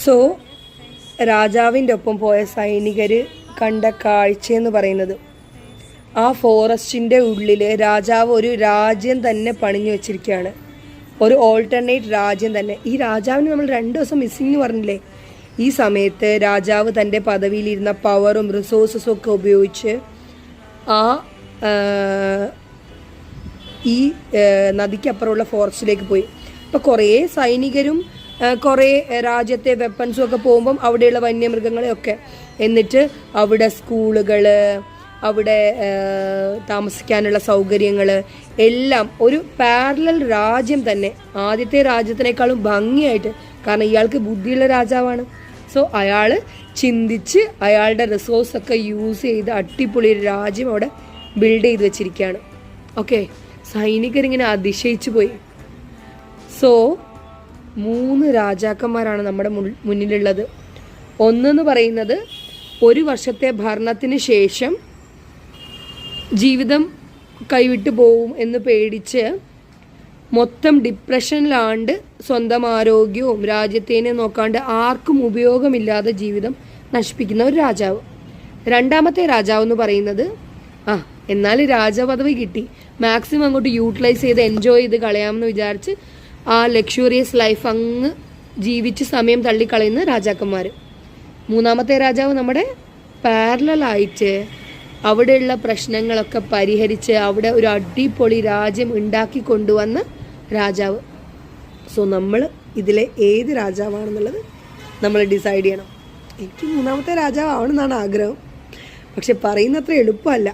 So രാജാവിൻ്റെ ഒപ്പം പോയ സൈനികർ കണ്ട കാഴ്ചയെന്ന് പറയുന്നത്, ആ ഫോറസ്റ്റിൻ്റെ ഉള്ളിൽ രാജാവ് ഒരു രാജ്യം തന്നെ പണിഞ്ഞു വെച്ചിരിക്കുകയാണ്. ഒരു ഓൾട്ടർനേറ്റ് രാജ്യം തന്നെ. ഈ രാജാവിന് നമ്മൾ 2 ദിവസം മിസ്സിങ് എന്ന് പറഞ്ഞില്ലേ. ഈ സമയത്ത് രാജാവ് തൻ്റെ പദവിയിലിരുന്ന പവറും റിസോഴ്സസും ഒക്കെ ഉപയോഗിച്ച് ഈ നദിക്കപ്പുറമുള്ള ഫോറസ്റ്റിലേക്ക് പോയി. അപ്പോൾ കുറേ സൈനികരും കുറേ രാജ്യത്തെ വെപ്പൺസും ഒക്കെ പോകുമ്പം അവിടെയുള്ള വന്യമൃഗങ്ങളെയൊക്കെ, എന്നിട്ട് അവിടെ സ്കൂളുകൾ, അവിടെ താമസിക്കാനുള്ള സൗകര്യങ്ങൾ എല്ലാം ഒരു പാരലൽ രാജ്യം തന്നെ, ആദ്യത്തെ രാജ്യത്തിനേക്കാളും ഭംഗിയായിട്ട്. കാരണം ഇയാൾക്ക് ബുദ്ധിയുള്ള രാജാവാണ്. സോ അയാൾ ചിന്തിച്ച് അയാളുടെ റിസോഴ്സൊക്കെ യൂസ് ചെയ്ത് അടിപൊളി ഒരു രാജ്യം അവിടെ ബിൽഡ് ചെയ്ത് വെച്ചിരിക്കുകയാണ്. ഓക്കെ, സൈനികരിങ്ങനെ അതിശയിച്ചു പോയി. സോ 3 രാജാക്കന്മാരാണ് നമ്മുടെ മുന്നിലുള്ളത്. ഒന്നെന്ന് പറയുന്നത് 1 വർഷത്തെ ഭരണത്തിന് ശേഷം ജീവിതം കൈവിട്ടു പോവും എന്ന് പേടിച്ച് മൊത്തം ഡിപ്രഷനിലാണ്ട് സ്വന്തം ആരോഗ്യവും രാജ്യത്തേനെ നോക്കാണ്ട് ആർക്കും ഉപയോഗമില്ലാതെ ജീവിതം നശിപ്പിക്കുന്ന ഒരു രാജാവ്. രണ്ടാമത്തെ രാജാവ് എന്ന് പറയുന്നത് എന്നാൽ രാജപദവി കിട്ടി, മാക്സിമം അങ്ങോട്ട് യൂട്ടിലൈസ് ചെയ്ത് എൻജോയ് ചെയ്ത് കളയാമെന്ന് വിചാരിച്ച് ആ ലക്ഷൂറിയസ് ലൈഫ് അങ്ങ് ജീവിച്ച് സമയം തള്ളിക്കളയുന്ന രാജാക്കന്മാർ. മൂന്നാമത്തെ രാജാവ് നമ്മുടെ പാരലായിട്ട് അവിടെയുള്ള പ്രശ്നങ്ങളൊക്കെ പരിഹരിച്ച് അവിടെ ഒരു അടിപൊളി രാജ്യം ഉണ്ടാക്കി കൊണ്ടുവന്ന രാജാവ്. സോ നമ്മൾ ഇതിലെ ഏത് രാജാവാണെന്നുള്ളത് നമ്മൾ ഡിസൈഡ് ചെയ്യണം. എനിക്ക് 3ാമത്തെ രാജാവ് ആവണമെന്നാണ് ആഗ്രഹം. പക്ഷെ പറയുന്നത്ര എളുപ്പമല്ല.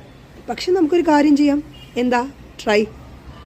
പക്ഷെ നമുക്കൊരു കാര്യം ചെയ്യാം. എന്താ? ട്രൈ.